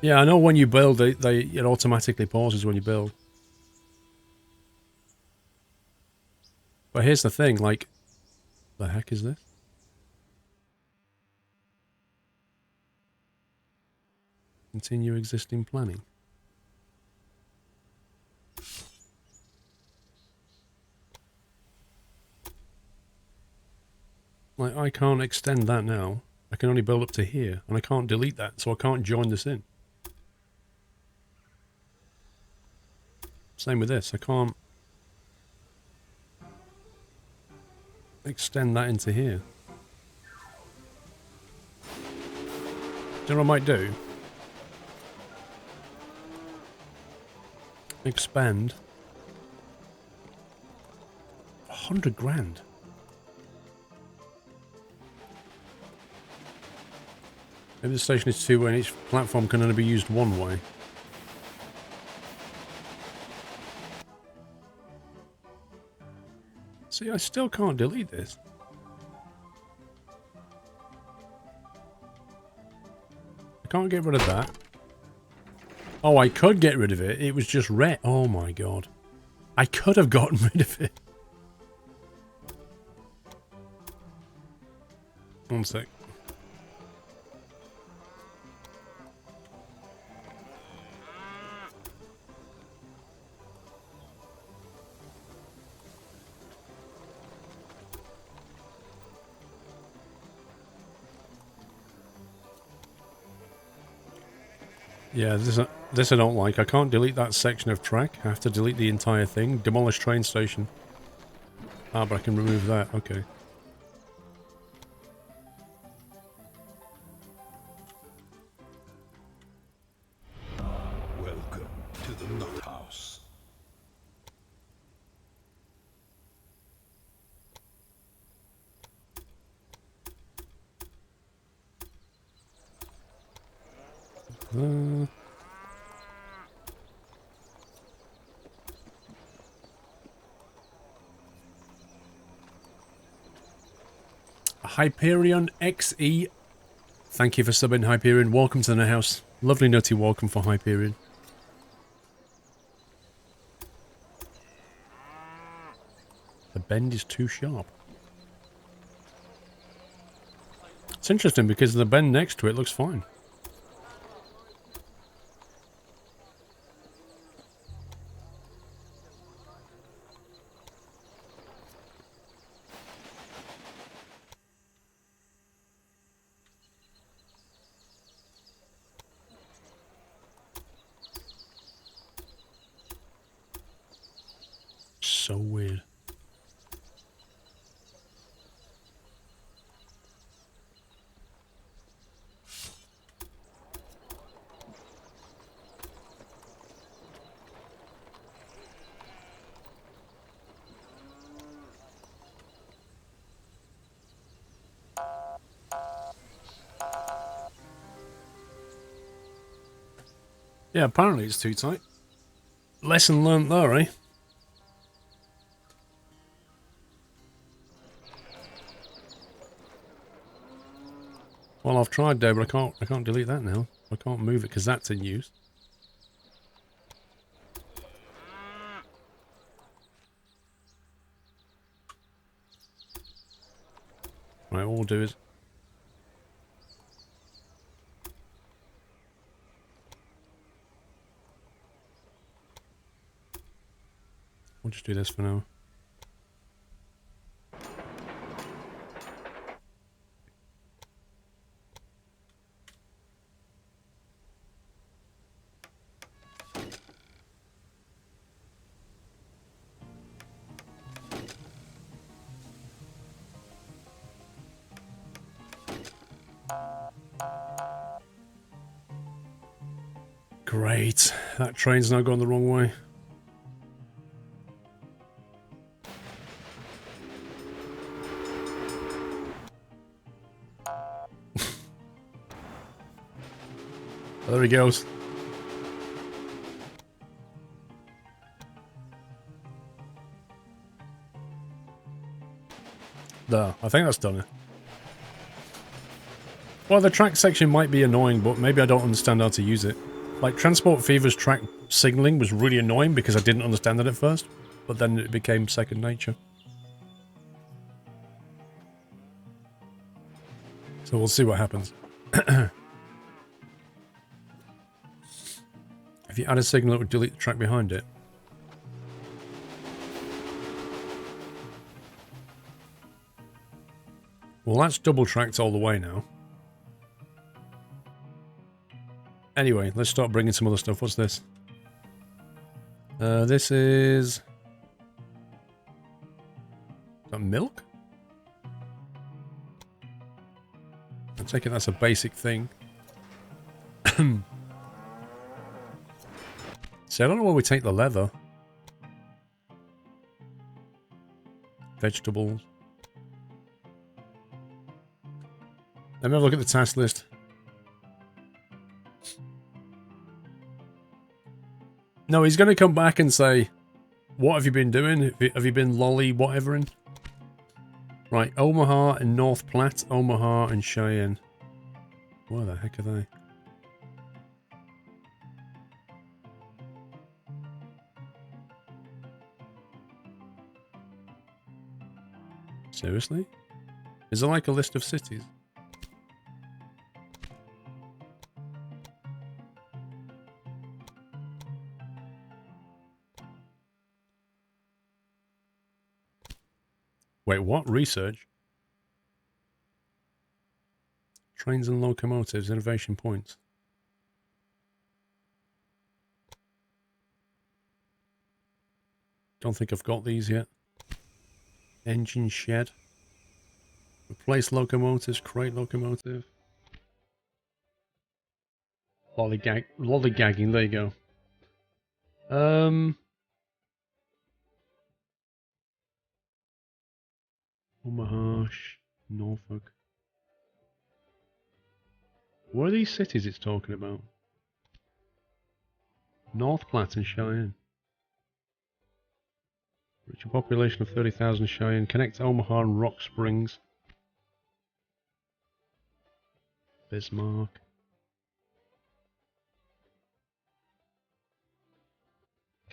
Yeah, I know when you build, it automatically pauses when you build. But here's the thing, like, the heck is this? Continue existing planning. Like, I can't extend that now. I can only build up to here, and I can't delete that, so I can't join this in. Same with this, I can't extend that into here. Do you know what I might do? Expand. 100 grand. Maybe the station is two-way and each platform can only be used one way. See, I still can't delete this. I can't get rid of that. Oh, I could get rid of it. It was just red. Oh my god. I could have gotten rid of it. One sec. Yeah, this I don't like. I can't delete that section of track. I have to delete the entire thing. Demolish train station. Ah, but I can remove that. Okay. Welcome to the Nut House. Hyperion XE. Thank you for subbing, Hyperion. Welcome to the house. Lovely nutty welcome for Hyperion. The bend is too sharp. It's interesting because the bend next to it looks fine. So weird. Yeah, apparently it's too tight. Lesson learnt there, eh? Well, I've tried there, but I can't delete that now. I can't move it because that's in use. Right, all we'll do is we'll just do this for now. Great. That train's now gone the wrong way. There he goes. There. I think that's done it. Well, the track section might be annoying, but maybe I don't understand how to use it. Like, Transport Fever's track signaling was really annoying because I didn't understand it at first, but then it became second nature. So we'll see what happens. If you add a signal, it would delete the track behind it. Well, that's double tracked all the way now. Anyway, let's start bringing some other stuff. What's this? This is that milk? I take it that's a basic thing. See, I don't know where we take the leather. Vegetables. Let me have a look at the task list. No, he's going to come back and say, what have you been doing? Have you been lolly whatevering? Right, Omaha and North Platte, Omaha and Cheyenne. Where the heck are they? Seriously? Is there like a list of cities? Wait, what? Research? Trains and locomotives, innovation points. Don't think I've got these yet. Engine shed. Replace locomotives, create locomotive. Lollygagging, there you go. Omaha, Norfolk. What are these cities it's talking about? North Platte and Cheyenne. Reach a population of 30,000 Cheyenne. Connect Omaha and Rock Springs. Bismarck.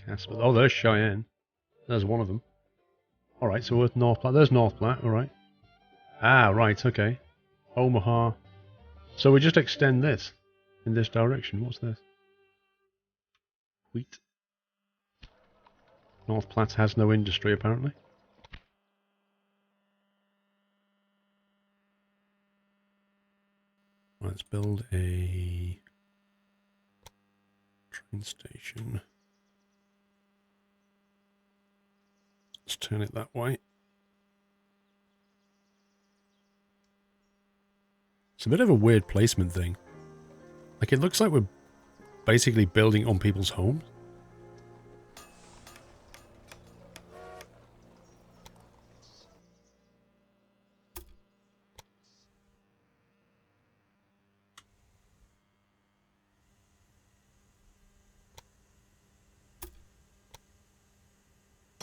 Casper. Oh, there's Cheyenne. There's one of them. Alright, so we're at North Platte. There's North Platte, alright. Ah, right, okay. Omaha. So we just extend this in this direction. What's this? Wheat. North Platte has no industry, apparently. Let's build a train station. Let's turn it that way. It's a bit of a weird placement thing. Like, it looks like we're basically building on people's homes.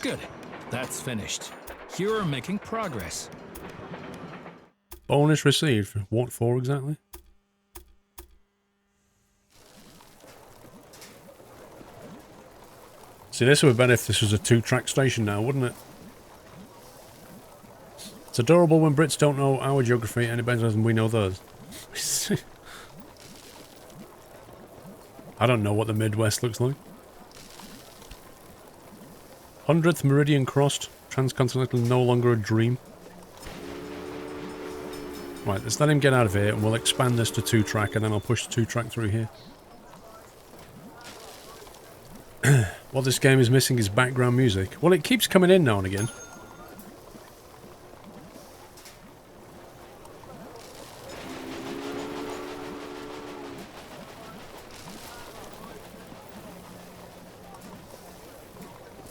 Good. That's finished. You're making progress. Bonus received. What for exactly? See, this would be better if this was a two-track station now, wouldn't it? It's adorable when Brits don't know our geography any better than we know theirs. I don't know what the Midwest looks like. 100th meridian crossed. Transcontinental no longer a dream. Right, let's let him get out of here and we'll expand this to two-track and then I'll push the two-track through here. What this game is missing is background music. Well, it keeps coming in now and again.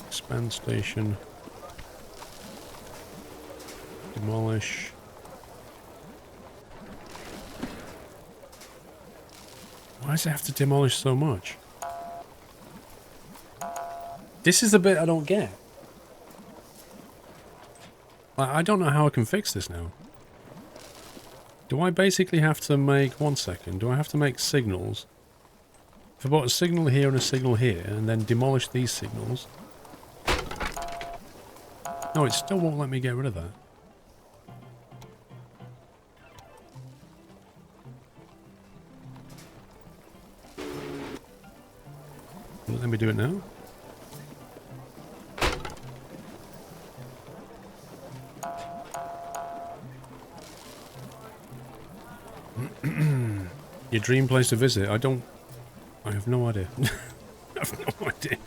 Expand station. Demolish. Why does it have to demolish so much? This is the bit I don't get. Like, I don't know how I can fix this now. Do I basically have to make... One second. Do I have to make signals? If I bought a signal here and a signal here, and then demolish these signals... No, it still won't let me get rid of that. Let me do it now. Your dream place to visit? I have no idea. I have no idea.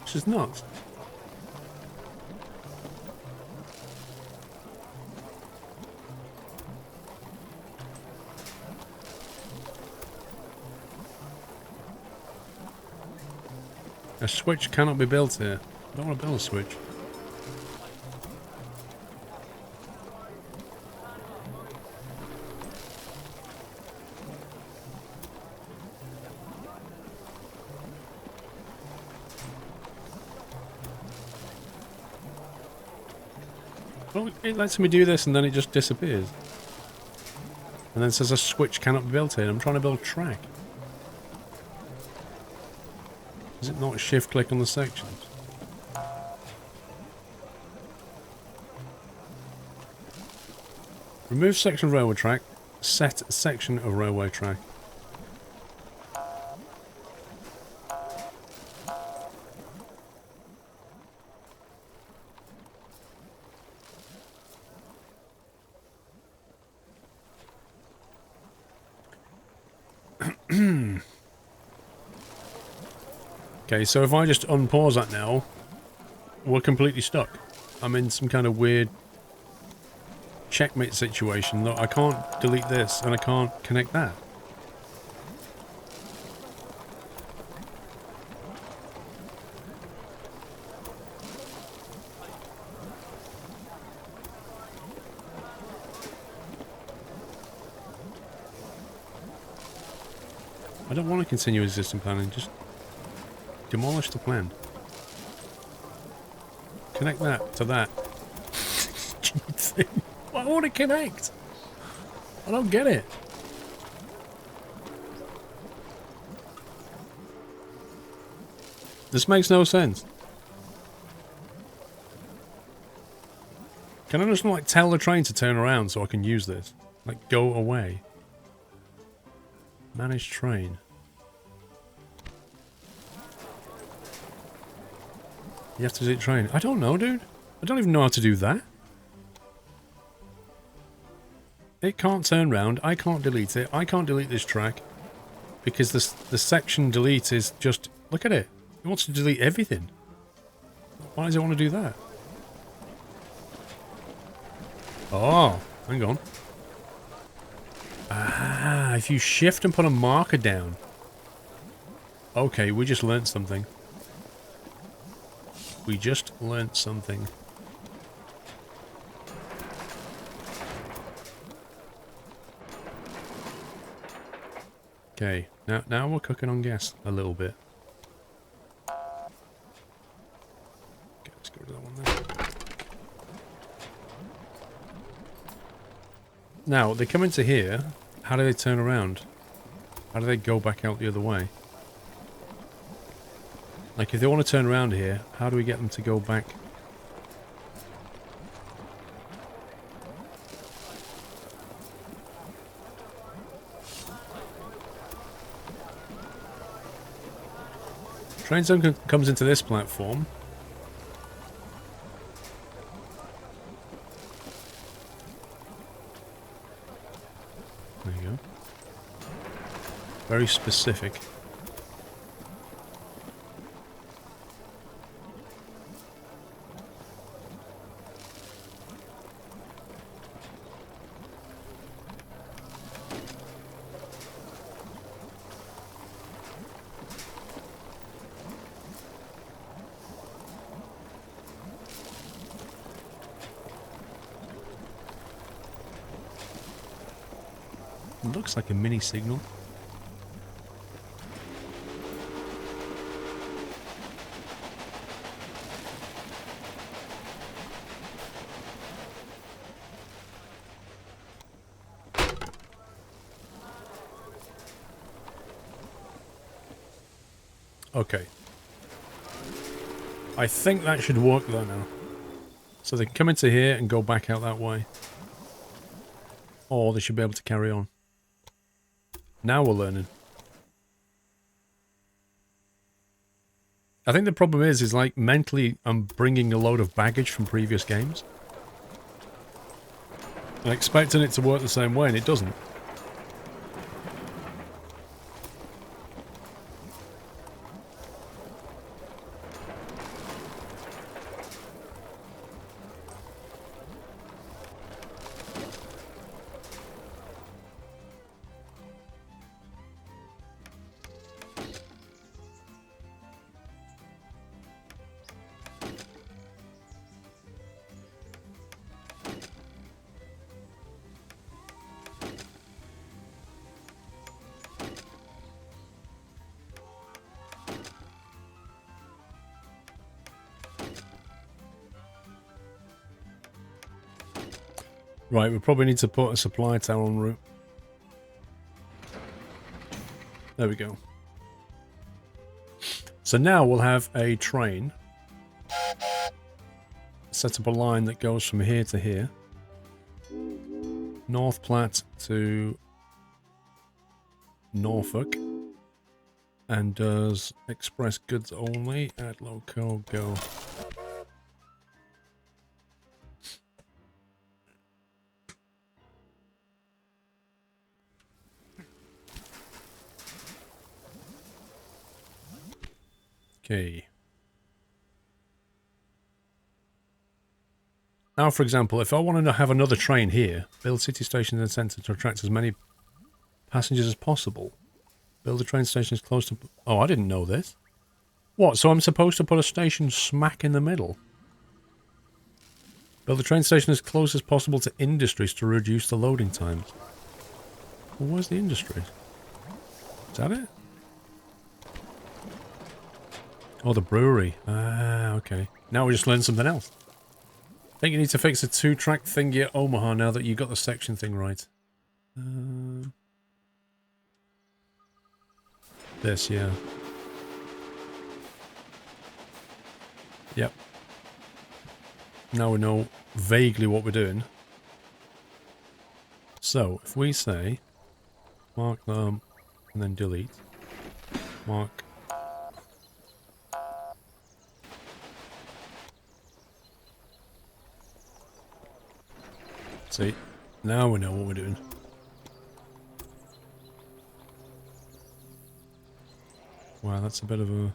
This is nuts. A switch cannot be built here. I don't want to build a switch. Well, it lets me do this and then it just disappears. And then it says a switch cannot be built here. I'm trying to build a track. Is it not shift click on the sections? Remove section of railway track. Set section of railway track. Okay, so if I just unpause that now, we're completely stuck. I'm in some kind of weird checkmate situation. Look, I can't delete this and I can't connect that. I don't want to continue existing planning, just demolish the plan. Connect that to that. Why won't it connect? I don't get it. This makes no sense. Can I just like tell the train to turn around so I can use this? Like go away. Manage train. You have to delete train. I don't know, dude. I don't even know how to do that. It can't turn round. I can't delete it. I can't delete this track. Because the section delete is just... Look at it. It wants to delete everything. Why does it want to do that? Oh, hang on. Ah, if you shift and put a marker down. Okay, we just learnt something. We just learnt something. Okay, now we're cooking on gas a little bit. Okay, let's go to that one there. Now, they come into here. How do they turn around? How do they go back out the other way? Like, if they want to turn around here, how do we get them to go back? Train zone comes into this platform. There you go. Very specific. Looks like a mini signal. Okay. I think that should work though now. So they can come into here and go back out that way. Or they should be able to carry on. Now we're learning. I think the problem is like mentally I'm bringing a load of baggage from previous games. And expecting it to work the same way and it doesn't. Right, we probably need to put a supply tower en route. There we go. So now we'll have a train. Set up a line that goes from here to here. North Platte to Norfolk. And does express goods only at local go. Okay. Now, for example, if I wanted to have another train here, build city stations in the centre to attract as many passengers as possible. Build a train station as close to... Oh, I didn't know this. What, so I'm supposed to put a station smack in the middle? Build a train station as close as possible to industries to reduce the loading times. Well, where's the industries? Is that it? Oh, the brewery. Ah, okay. Now we just learned something else. I think you need to fix a 2-track thingy at Omaha now that you got the section thing right. This, yeah. Yep. Now we know vaguely what we're doing. So, if we say mark them and then delete. Mark. See, now we know what we're doing. Wow, that's a bit of a...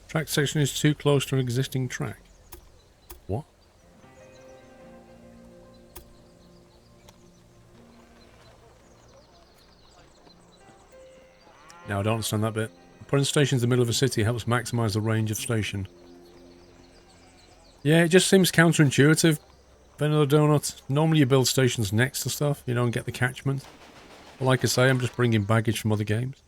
Track section is too close to an existing track. What? Now I don't understand that bit. Putting stations in the middle of a city helps maximize the range of station. Yeah, it just seems counterintuitive. Vanilla Donut. Normally you build stations next to stuff, you know, and get the catchment. But like I say, I'm just bringing baggage from other games.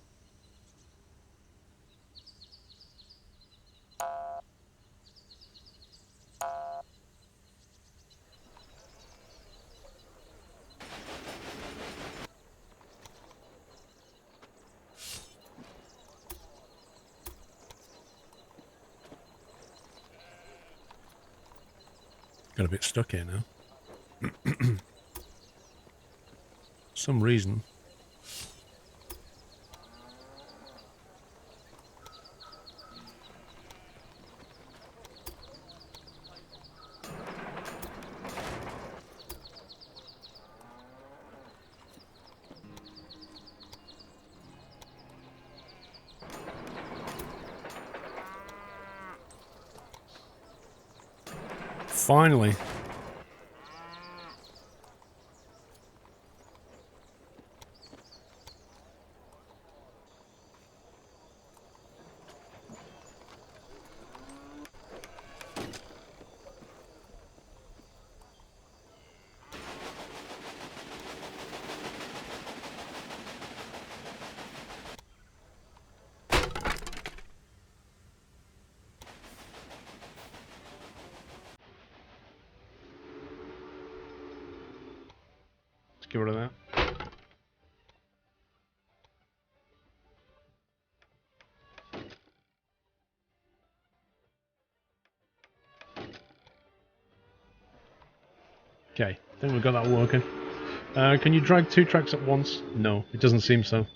Got a bit stuck here now. Some reason. Finally. get rid of that. Okay, I think we've got that working. Can you drag 2 tracks at once? No, it doesn't seem so.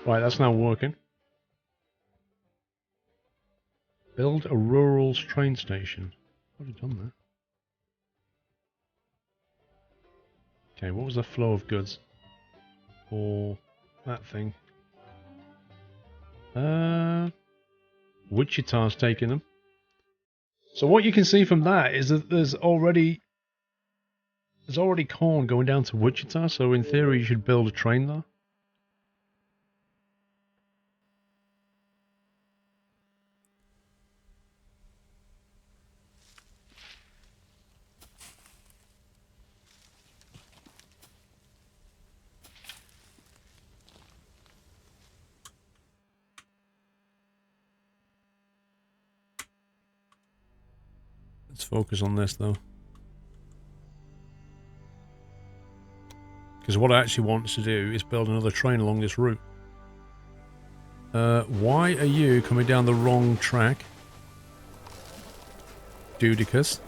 Right, that's now working. Build a rural train station. I've already done that. Okay, what was the flow of goods? For that thing. Wichita's taking them. So what you can see from that is that there's already corn going down to Wichita, so in theory you should build a train there. Let's focus on this though. Because what I actually want to do is build another train along this route. Why are you coming down the wrong track? Dudicus.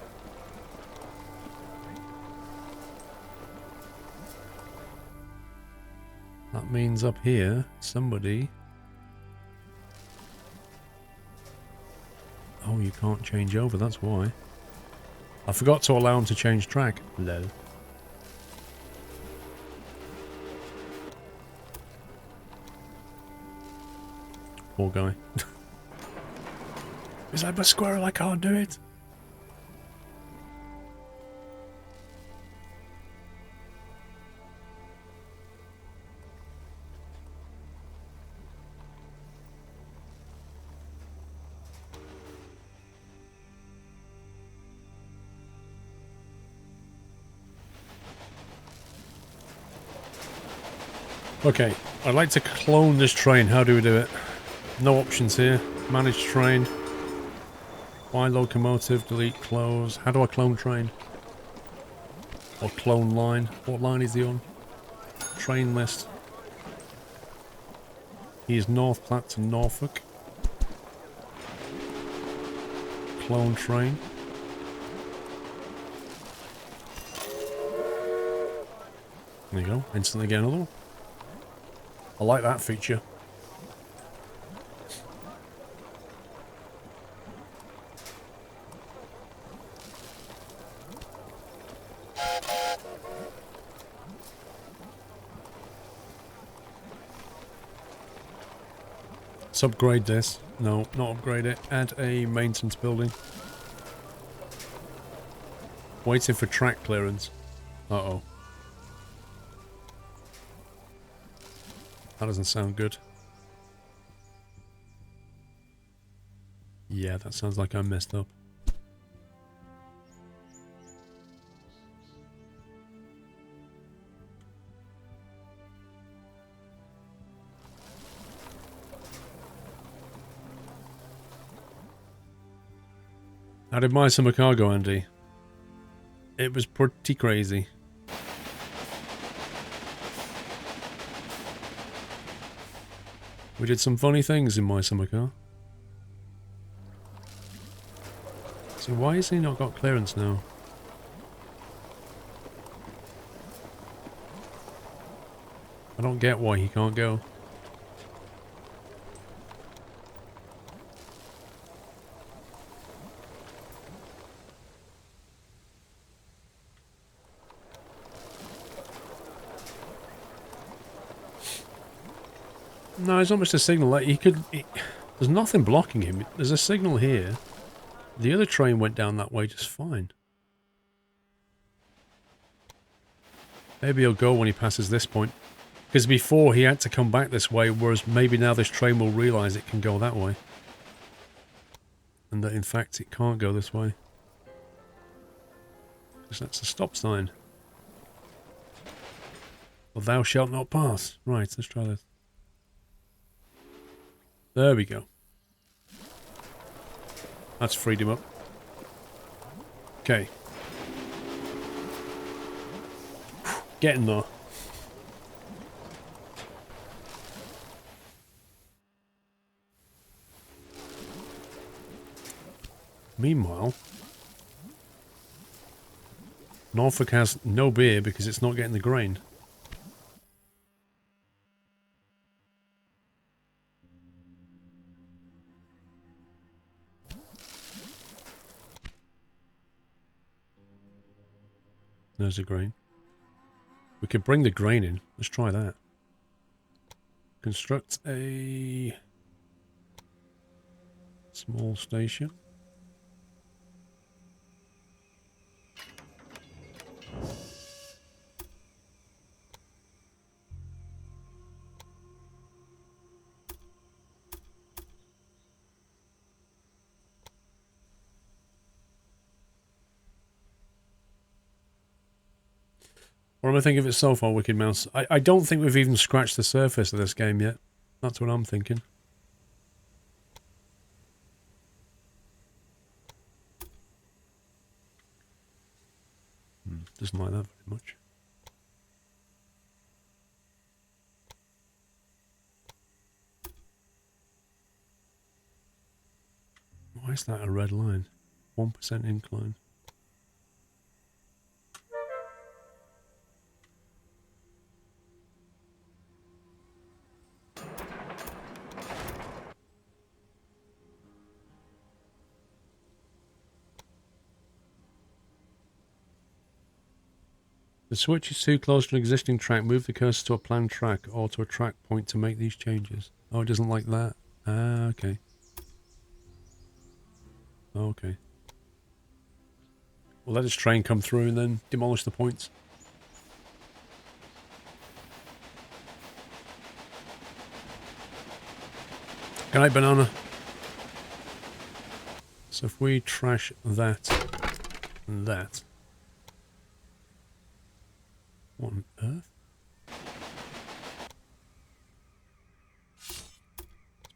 That means up here, somebody... Oh, you can't change over, that's why. I forgot to allow him to change track. Lol. Poor guy. Is that my squirrel? I can't do it. Okay, I'd like to clone this train. How do we do it? No options here. Manage train. Buy locomotive, delete close. How do I clone train? Or clone line? What line is he on? Train list. He is North Platte to Norfolk. Clone train. There you go. Instantly get another one. I like that feature. Let's upgrade this. No, not upgrade it. Add a maintenance building. Waiting for track clearance. Uh-oh. That doesn't sound good. Yeah, that sounds like I messed up. How did my summer car go, Andy? It was pretty crazy. We did some funny things in my summer car. So why has he not got clearance now? I don't get why he can't go. No, it's not much a signal. Like there's nothing blocking him. There's a signal here. The other train went down that way just fine. Maybe he'll go when he passes this point. Because before he had to come back this way, whereas maybe now this train will realise it can go that way. And that in fact it can't go this way. Because that's a stop sign. Well, thou shalt not pass. Right, let's try this. There we go. That's freed him up. Okay. Getting there. Meanwhile, Norfolk has no beer because it's not getting the grain. There's the grain. We could bring the grain in. Let's try that. Construct a small station. What am I thinking of it so far, Wicked Mouse? I don't think we've even scratched the surface of this game yet. That's what I'm thinking. Doesn't like that very much. Why is that a red line? 1% incline. The switch is too close to an existing track. Move the cursor to a planned track or to a track point to make these changes. Oh, it doesn't like that. Ah, okay. Okay. We'll let this train come through and then demolish the points. Good night, banana. So if we trash that and that. What on earth?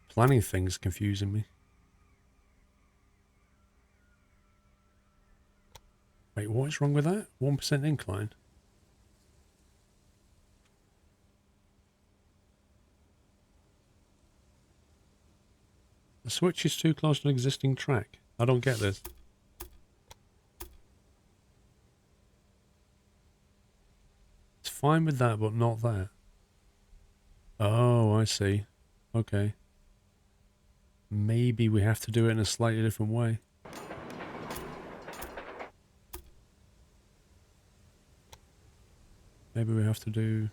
Planning things confusing me. Wait, what is wrong with that? 1% incline? The switch is too close to an existing track. I don't get this. It's fine with that, but not that. Oh, I see. Okay. Maybe we have to do it in a slightly different way. Maybe we have to do...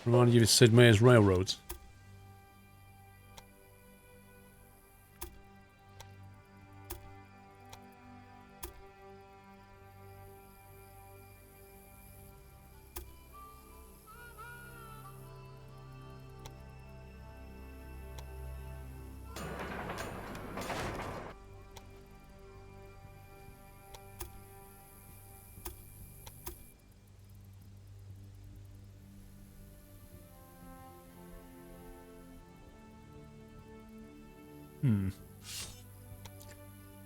Reminded you of Sid Meier's Railroads.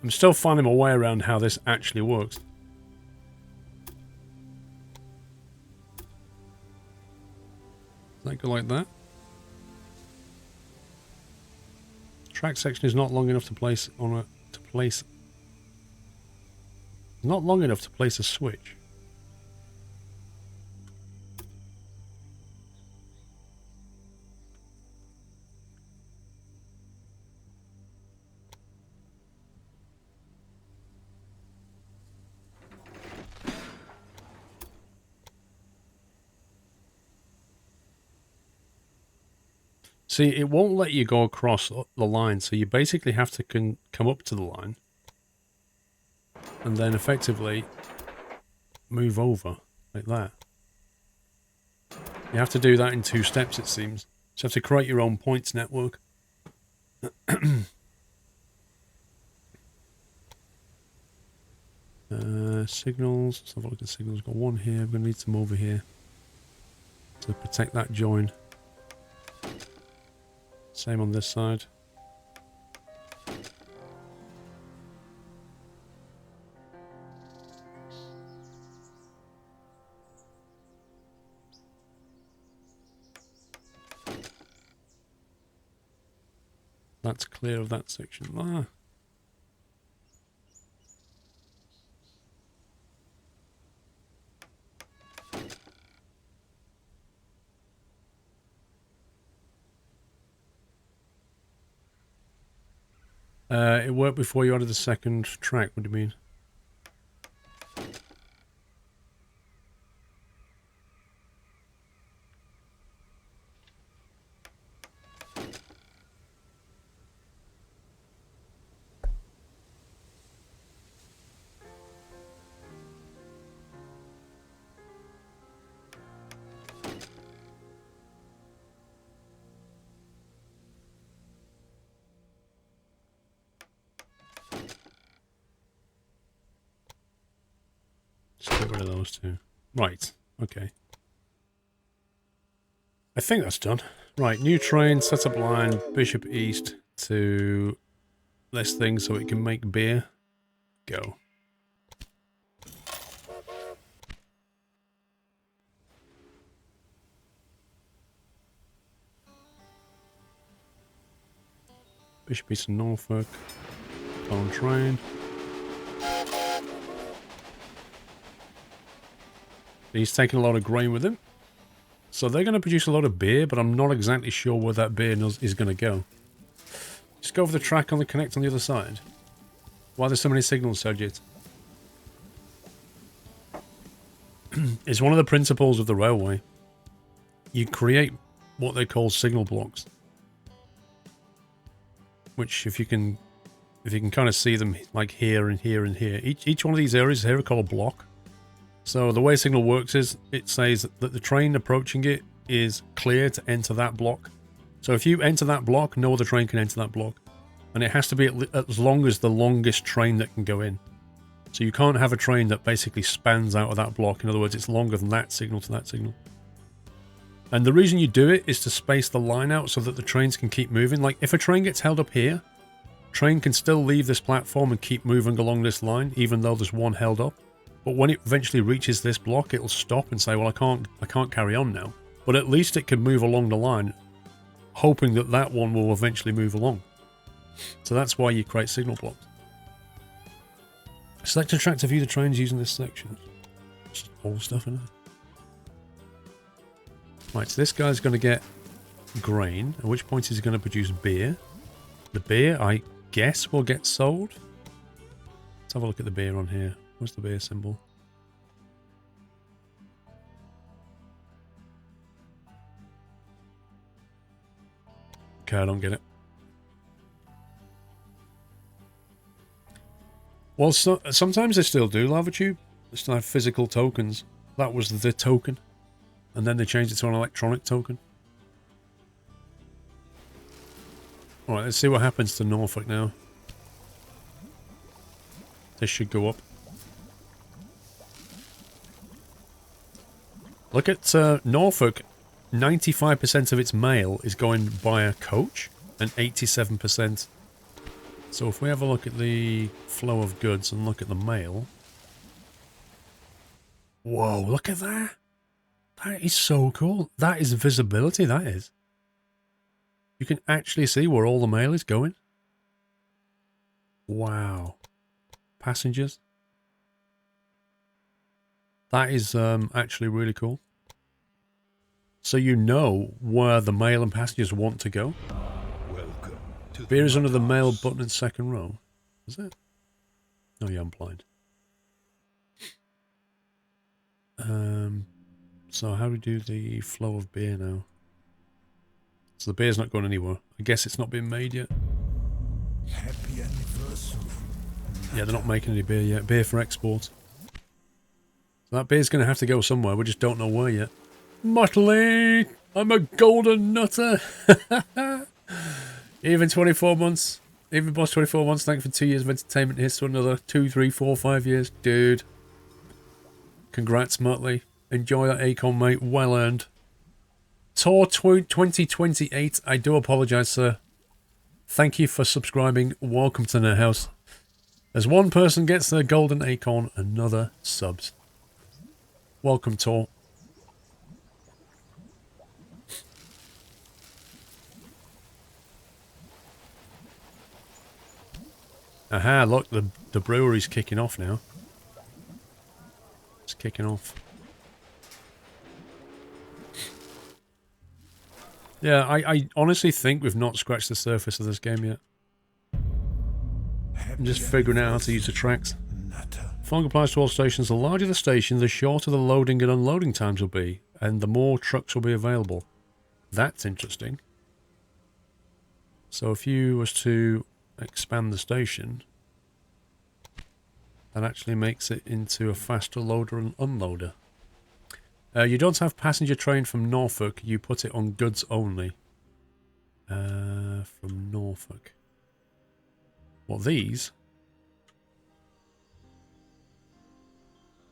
I'm still finding my way around how this actually works. Does that go like that? Track section is not long enough to place on a not long enough to place a switch. See, it won't let you go across the line, so you basically have to come up to the line and then effectively move over like that. You have to do that in 2 steps, it seems. So you have to create your own points network. Signals. Let's have a look at signals. Got one here. I'm going to need some over here to protect that join. Same on this side. That's clear of that section. Ah. It worked before you added the second track, what do you mean? Let's get rid of those two. Right, okay. I think that's done. Right, new train, set up line, Bishop East to this thing so it can make beer. Go. Bishop East and Norfolk. On train. He's taking a lot of grain with him. So they're going to produce a lot of beer, but I'm not exactly sure where that beer is going to go. Just go over the track on the connect on the other side. Why there's so many signals, Sergeant? It's one of the principles of the railway. You create what they call signal blocks. Which, if you can kind of see them like here and here and here. Each one of these areas here are called a block. So the way signal works is it says that the train approaching it is clear to enter that block. So if you enter that block, no other train can enter that block. And it has to be as long as the longest train that can go in. So you can't have a train that basically spans out of that block. In other words, it's longer than that signal to that signal. And the reason you do it is to space the line out so that the trains can keep moving. Like if a train gets held up here, train can still leave this platform and keep moving along this line, even though there's one held up. But when it eventually reaches this block, it'll stop and say, well, I can't carry on now. But at least it can move along the line, hoping that that one will eventually move along. So that's why you create signal blocks. Select a track to view the trains using this section. Just old stuff in there. Right, so this guy's going to get grain, at which point he's going to produce beer. The beer, I guess, will get sold. Let's have a look at the beer on here. What's the beer symbol? Okay, I don't get it. Well, sometimes they still do, LavaTube. They still have physical tokens. That was the token. And then they changed it to an electronic token. Alright, let's see what happens to Norfolk now. This should go up. Look at Norfolk. 95% of its mail is going via coach and 87%. So if we have a look at the flow of goods and look at the mail. Whoa, look at that. That is so cool. That is visibility, that is. You can actually see where all the mail is going. Wow. Passengers. That is actually really cool. So you know where the mail and passengers want to go. Welcome to Beer is under the mail button in second row. Is it? Oh yeah, I'm blind. So how do we do the flow of beer now? So the beer's not going anywhere. I guess it's not been made yet. happy anniversary. Yeah, they're not making any beer yet. Beer for export. So that beer's going to have to go somewhere. We just don't know where yet. Motley! I'm a golden nutter! Even 24 months. Even boss 24 months. Thank you for 2 years of entertainment. Here's to another 2, 3, 4, 5 years. Dude. Congrats, Muttley. Enjoy that acorn, mate. Well earned. Tour 2028. I do apologise, sir. Thank you for subscribing. Welcome to the house. As one person gets their golden acorn, another subs. Welcome, Tor. Aha, look, the brewery's kicking off now. It's kicking off. Yeah, I honestly think we've not scratched the surface of this game yet. I'm just figuring out how to use the tracks. Following applies to all stations. The larger the station, the shorter the loading and unloading times will be, and the more trucks will be available. That's interesting. So if you was to expand the station, that actually makes it into a faster loader and unloader. You don't have passenger train from Norfolk, you put it on goods only. From Norfolk. What, these?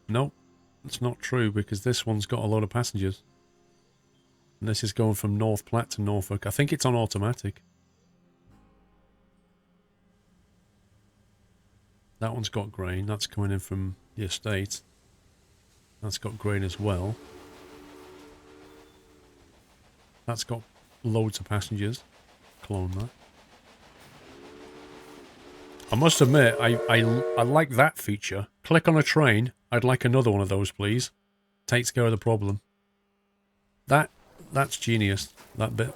Nope, that's not true because this one's got a lot of passengers. And this is going from North Platte to Norfolk. I think it's on automatic. That one's got grain, that's coming in from the estate. That's got grain as well. That's got loads of passengers. Clone that. I must admit, I like that feature. Click on a train. I'd like another one of those, please. Takes care of the problem. That's genius, that bit.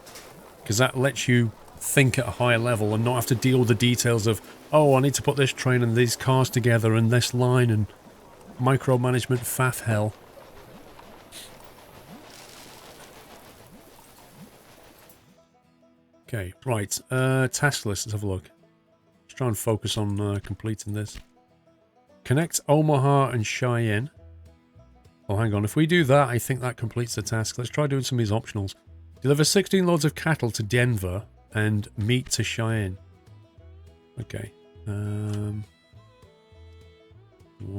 Because that lets you think at a higher level and not have to deal with the details of, oh, I need to put this train and these cars together and this line and micromanagement faff hell. Okay, right. Task list, let's have a look. Let's try and focus on completing this. Connect Omaha and Cheyenne. Oh, hang on. If we do that, I think that completes the task. Let's try doing some of these optionals. Deliver 16 loads of cattle to Denver and meat to Cheyenne. Okay. Well,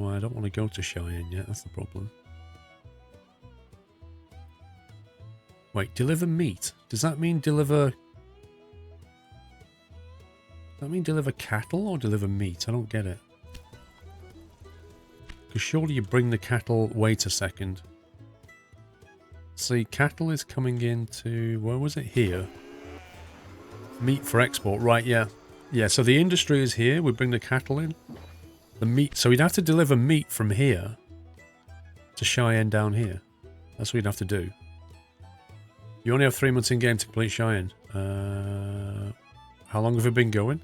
I don't want to go to Cheyenne yet. That's the problem. Wait, deliver meat. Does that mean deliver... Does that mean deliver cattle or deliver meat? I don't get it. Because surely you bring the cattle... Wait a second. See, cattle is coming into... Where was it? Here. Meat for export. Right, yeah. Yeah, so the industry is here. We bring the cattle in. The meat... So we'd have to deliver meat from here to Cheyenne down here. That's what you'd have to do. You only have 3 months in game to complete Cheyenne. How long have we been going?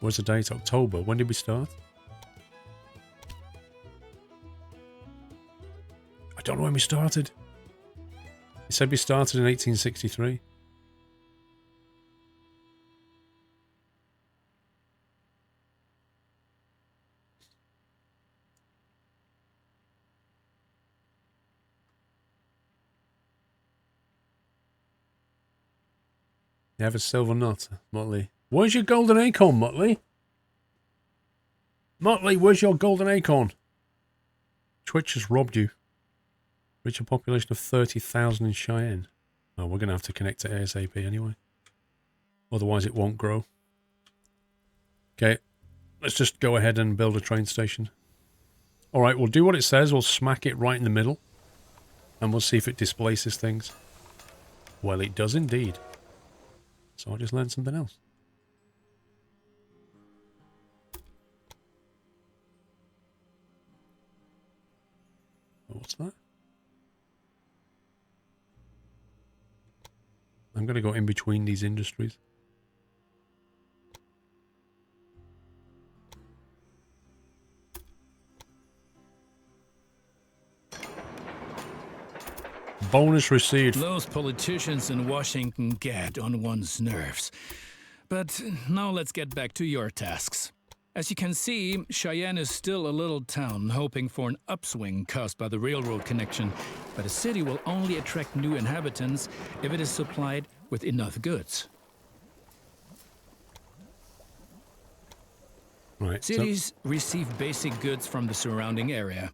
What's the date? October. When did we start? I don't know when we started. It said we started in 1863. You have a silver nut, Motley. Where's your golden acorn, Motley? Motley, where's your golden acorn? Twitch has robbed you. Reach a population of 30,000 in Cheyenne. Oh, we're going to have to connect to ASAP anyway. Otherwise it won't grow. Okay, let's just go ahead and build a train station. Alright, we'll do what it says. We'll smack it right in the middle. And we'll see if it displaces things. Well, it does indeed. So I just learned something else. What's that? I'm going to go in between these industries. Bonus received. Those politicians in Washington get on one's nerves. But now let's get back to your tasks. As you can see, Cheyenne is still a little town hoping for an upswing caused by the railroad connection, but a city will only attract new inhabitants if it is supplied with enough goods. Right, Cities receive basic goods from the surrounding area.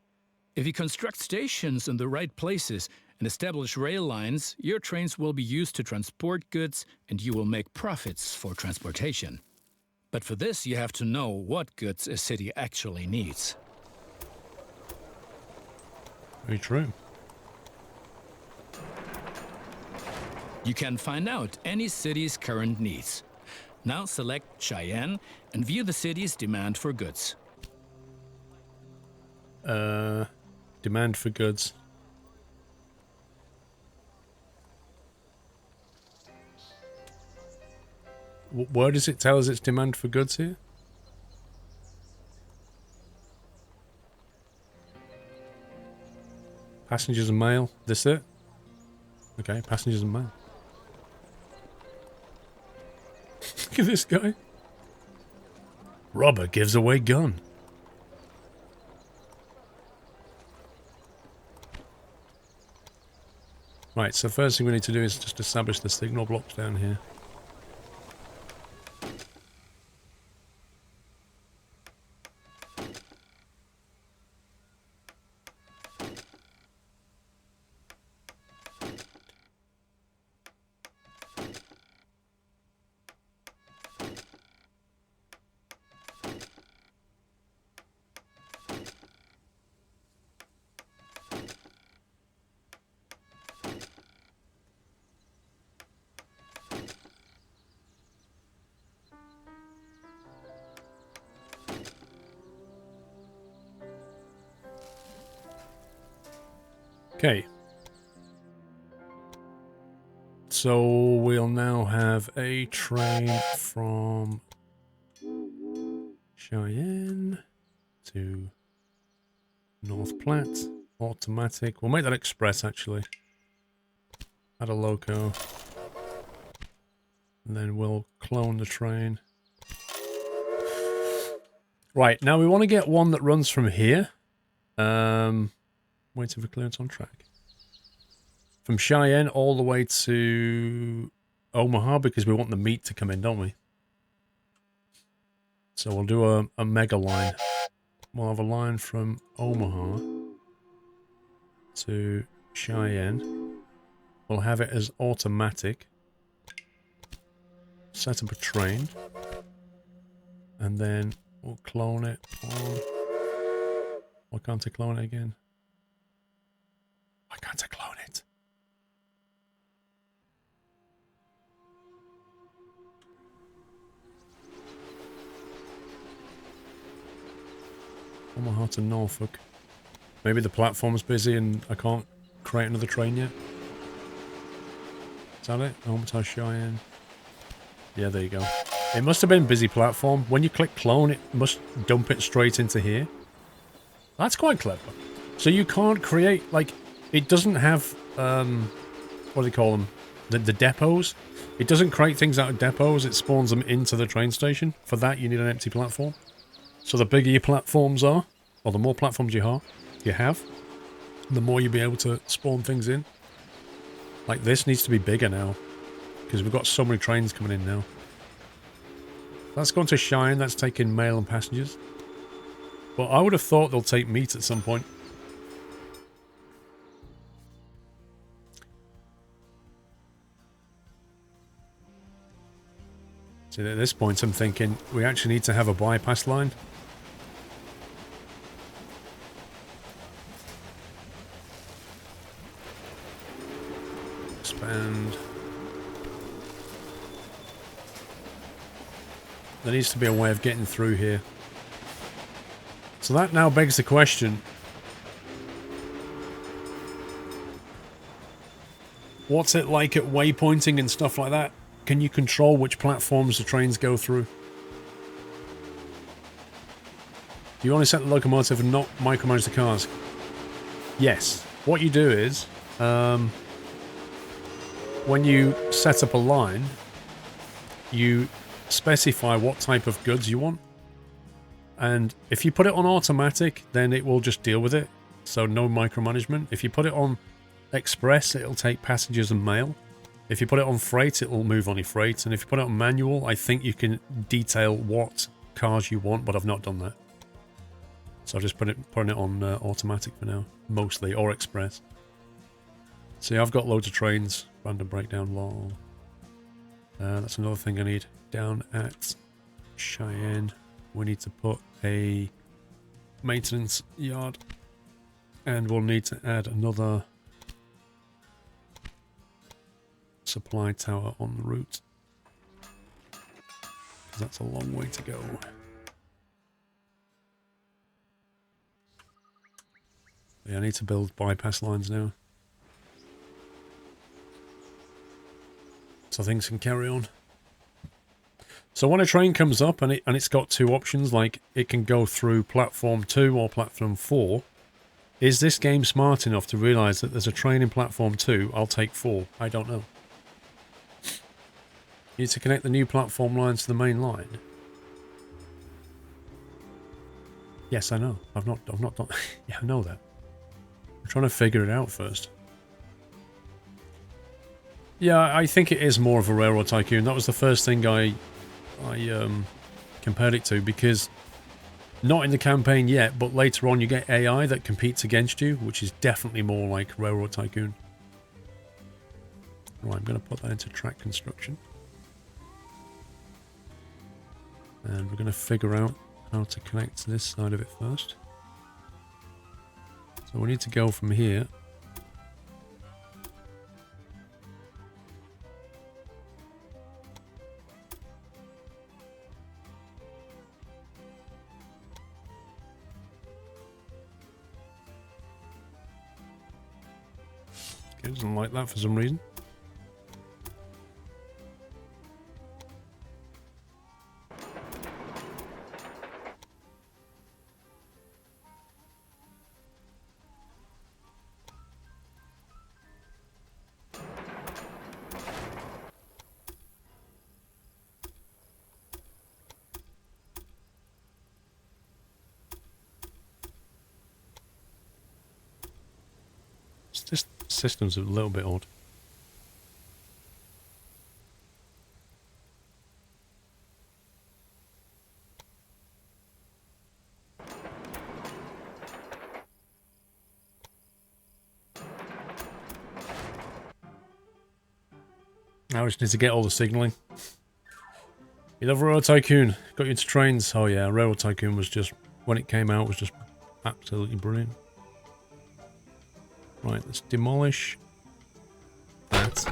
If you construct stations in the right places and establish rail lines, your trains will be used to transport goods and you will make profits for transportation. But for this, you have to know what goods a city actually needs. Very true. You can find out any city's current needs. Now select Cheyenne and view the city's demand for goods. Demand for goods. Where does it tell us its demand for goods here? Passengers and mail. This it? Okay, passengers and mail. Look at this guy. Robber gives away gun. Right, so first thing we need to do is just establish the signal blocks down here. Okay. So we'll now have a train from Cheyenne to North Platte. Automatic. We'll make that express, actually. Add a loco. And then we'll clone the train. Right, now we want to get one that runs from here. Waiting for clearance on track. From Cheyenne all the way to Omaha, because we want the meat to come in, don't we? So we'll do a mega line. We'll have a line from Omaha to Cheyenne. We'll have it as automatic. Set up a train. And then we'll clone it on... Why can't I clone it again? Why can't I clone it? Omaha to Norfolk. Maybe the platform's busy and I can't create another train yet. Is that it? Omaha, Cheyenne. Yeah, there you go. It must have been busy platform. When you click clone, it must dump it straight into here. That's quite clever. So you can't create, like, it doesn't have, what do they call them? The depots. It doesn't create things out of depots, it spawns them into the train station. For that, you need an empty platform. So the bigger your platforms are, or the more platforms you have, the more you'll be able to spawn things in. Like, this needs to be bigger now, because we've got so many trains coming in now. That's going to Cheyenne, that's taking mail and passengers. But I would have thought they'll take meat at some point. See, at this point I'm thinking we actually need to have a bypass line. Expand. There needs to be a way of getting through here. So that now begs the question. What's it like at waypointing and stuff like that? Can you control which platforms the trains go through? Do you only set the locomotive and not micromanage the cars? Yes. What you do is, when you set up a line, you specify what type of goods you want. And if you put it on automatic, then it will just deal with it. So no micromanagement. If you put it on express, it'll take passengers and mail. If you put it on freight, it will move only freight. And if you put it on manual, I think you can detail what cars you want, but I've not done that. So I've just putting it on automatic for now, mostly, or express. See, I've got loads of trains. Random breakdown, lol. That's another thing I need. Down at Cheyenne, we need to put a maintenance yard. And we'll need to add another supply tower on the route. Because that's a long way to go. Yeah, I need to build bypass lines now. So things can carry on. So when a train comes up and it's got two options, like it can go through platform 2 or platform 4, is this game smart enough to realise that there's a train in platform 2, I'll take 4? I don't know. You need to connect the new platform lines to the main line. Yes, I know. I've not done. Yeah, I know that. I'm trying to figure it out first. Yeah, I think it is more of a Railroad Tycoon. That was the first thing I compared it to, because not in the campaign yet, but later on you get AI that competes against you, which is definitely more like Railroad Tycoon. Right, I'm going to put that into track construction. And we're going to figure out how to connect this side of it first. So we need to go from here. Okay, doesn't like that for some reason. This system's a little bit odd. Now we just need to get all the signalling. You love Railroad Tycoon. Got you into trains. Oh yeah, Railroad Tycoon was just, when it came out, was just absolutely brilliant. Right, let's demolish that.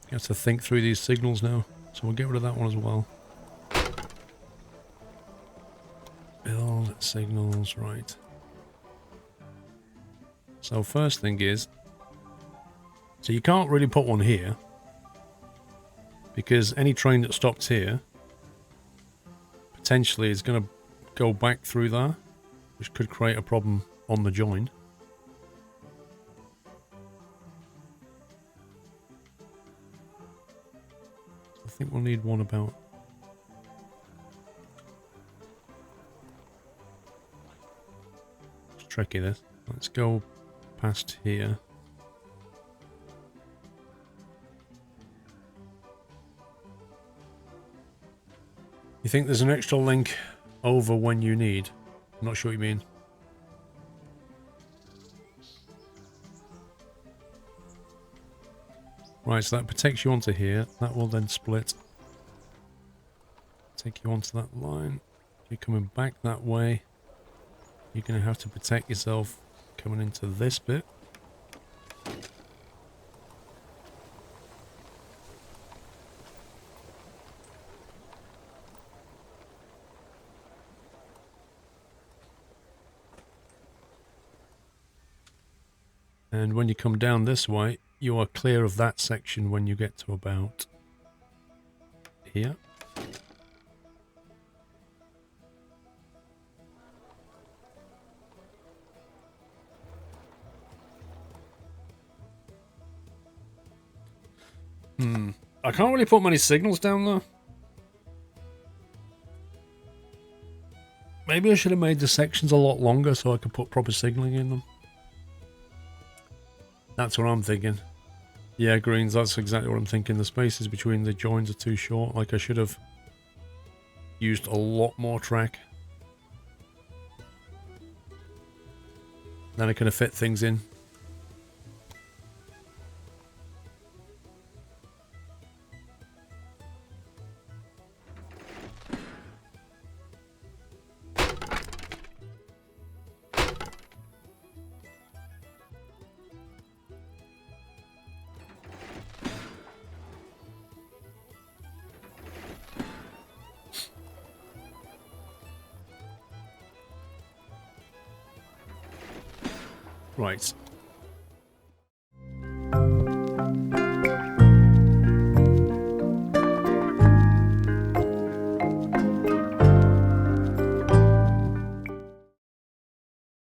You have to think through these signals now, so we'll get rid of that one as well. Build signals, right. So first thing is, so you can't really put one here, because any train that stops here potentially is going to go back through there, which could create a problem on the join. I think we'll need one about... It's tricky this. Let's go past here. You think there's an extra link over when you need? I'm not sure what you mean. Right, so that protects you onto here. That will then split. Take you onto that line. You're coming back that way. You're going to have to protect yourself coming into this bit. And when you come down this way, you are clear of that section when you get to about here. I can't really put many signals down there. Maybe I should have made the sections a lot longer so I could put proper signaling in them. That's what I'm thinking. Yeah, greens, that's exactly what I'm thinking. The spaces between the joins are too short. Like I should have used a lot more track. Then I can fit things in. Right,